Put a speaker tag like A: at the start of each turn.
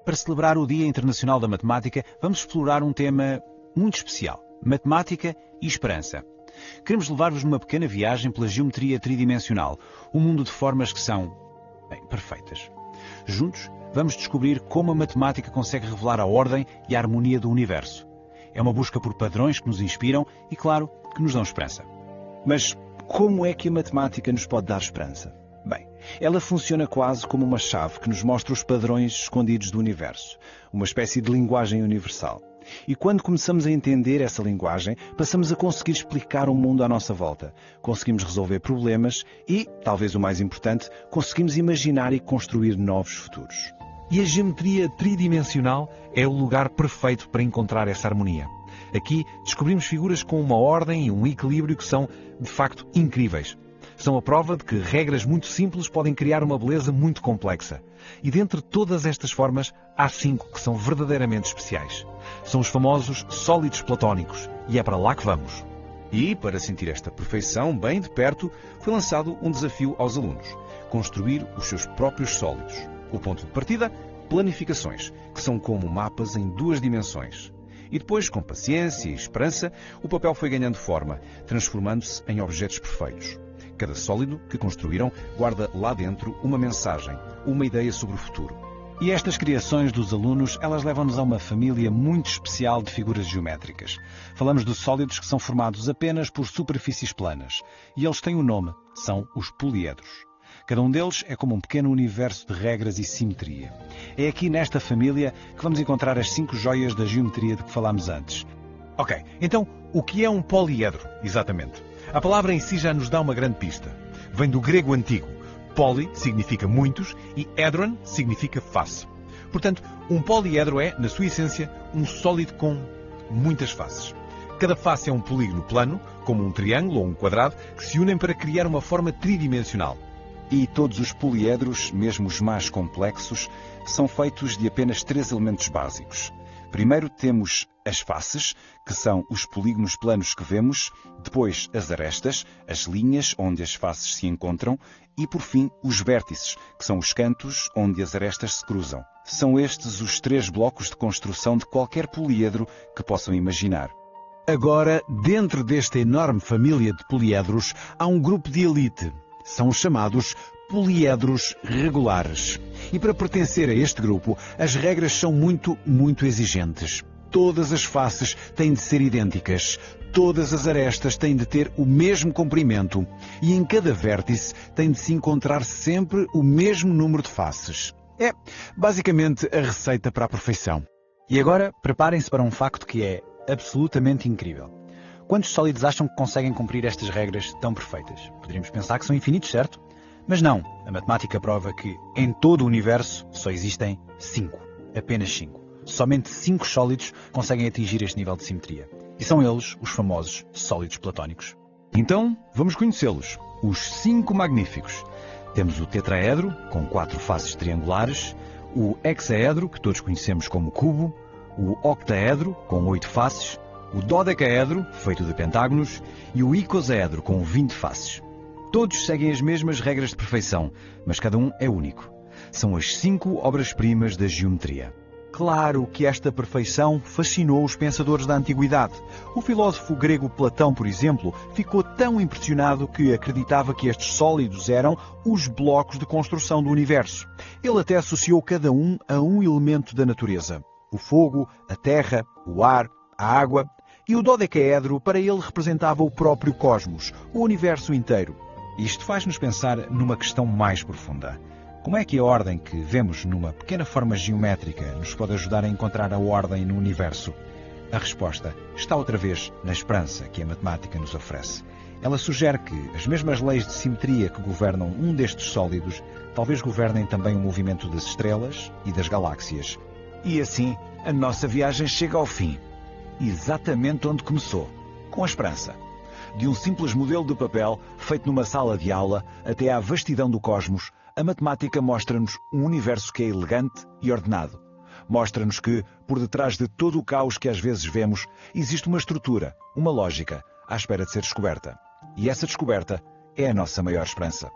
A: para celebrar o Dia Internacional da Matemática, vamos explorar um tema muito especial: matemática e esperança. Queremos levar-vos numa pequena viagem pela geometria tridimensional, um mundo de formas que são, perfeitas. Juntos, vamos descobrir como a matemática consegue revelar a ordem e a harmonia do universo. É uma busca por padrões que nos inspiram e, claro, que nos dão esperança.
B: Mas como é que a matemática nos pode dar esperança? Bem, ela funciona quase como uma chave que nos mostra os padrões escondidos do universo, uma espécie de linguagem universal. E quando começamos a entender essa linguagem, passamos a conseguir explicar o mundo à nossa volta. Conseguimos resolver problemas e, talvez o mais importante, conseguimos imaginar e construir novos futuros.
C: E a geometria tridimensional é o lugar perfeito para encontrar essa harmonia. Aqui descobrimos figuras com uma ordem e um equilíbrio que são, de facto, incríveis. São a prova de que regras muito simples podem criar uma beleza muito complexa. E dentre todas estas formas, há 5 que são verdadeiramente especiais. São os famosos sólidos platónicos. E é para lá que vamos.
D: E, para sentir esta perfeição bem de perto, foi lançado um desafio aos alunos: construir os seus próprios sólidos. O ponto de partida? Planificações, que são como mapas em 2 dimensões. E depois, com paciência e esperança, o papel foi ganhando forma, transformando-se em objetos perfeitos. Cada sólido que construíram guarda lá dentro uma mensagem, uma ideia sobre o futuro.
A: E estas criações dos alunos, elas levam-nos a uma família muito especial de figuras geométricas. Falamos de sólidos que são formados apenas por superfícies planas. E eles têm um nome, são os poliedros. Cada um deles é como um pequeno universo de regras e simetria. É aqui nesta família que vamos encontrar as 5 joias da geometria de que falámos antes.
C: Ok, então o que é um poliedro, exatamente? A palavra em si já nos dá uma grande pista. Vem do grego antigo. Poly significa muitos e edron significa face. Portanto, um poliedro é, na sua essência, um sólido com muitas faces. Cada face é um polígono plano, como um triângulo ou um quadrado, que se unem para criar uma forma tridimensional.
B: E todos os poliedros, mesmo os mais complexos, são feitos de apenas 3 elementos básicos. Primeiro temos as faces, que são os polígonos planos que vemos, depois as arestas, as linhas onde as faces se encontram, e por fim os vértices, que são os cantos onde as arestas se cruzam. São estes os 3 blocos de construção de qualquer poliedro que possam imaginar.
A: Agora, dentro desta enorme família de poliedros, há um grupo de elite. São os chamados poliedros regulares. E para pertencer a este grupo, as regras são muito exigentes. Todas as faces têm de ser idênticas. Todas as arestas têm de ter o mesmo comprimento. E em cada vértice tem de se encontrar sempre o mesmo número de faces. É, basicamente, a receita para a perfeição. E agora, preparem-se para um facto que é absolutamente incrível. Quantos sólidos acham que conseguem cumprir estas regras tão perfeitas? Poderíamos pensar que são infinitos, certo? Mas não, a matemática prova que em todo o universo só existem 5. Apenas 5. Somente 5 sólidos conseguem atingir este nível de simetria. E são eles os famosos sólidos platónicos.
D: Então, vamos conhecê-los. Os 5 magníficos.
A: Temos o tetraedro, com 4 faces triangulares, o hexaedro, que todos conhecemos como cubo, o octaedro, com 8 faces, o dodecaedro, feito de pentágonos, e o icosaedro, com 20 faces. Todos seguem as mesmas regras de perfeição, mas cada um é único. São as 5 obras-primas da geometria. Claro que esta perfeição fascinou os pensadores da antiguidade. O filósofo grego Platão, por exemplo, ficou tão impressionado que acreditava que estes sólidos eram os blocos de construção do universo. Ele até associou cada um a um elemento da natureza: o fogo, a terra, o ar, a água. E o dodecaedro para ele representava o próprio cosmos, o universo inteiro. Isto faz-nos pensar numa questão mais profunda. Como é que a ordem que vemos numa pequena forma geométrica nos pode ajudar a encontrar a ordem no universo? A resposta está outra vez na esperança que a matemática nos oferece. Ela sugere que as mesmas leis de simetria que governam um destes sólidos talvez governem também o movimento das estrelas e das galáxias. E assim, a nossa viagem chega ao fim. Exatamente onde começou, com a esperança. De um simples modelo de papel feito numa sala de aula até à vastidão do cosmos, a matemática mostra-nos um universo que é elegante e ordenado. Mostra-nos que, por detrás de todo o caos que às vezes vemos, existe uma estrutura, uma lógica, à espera de ser descoberta. E essa descoberta é a nossa maior esperança.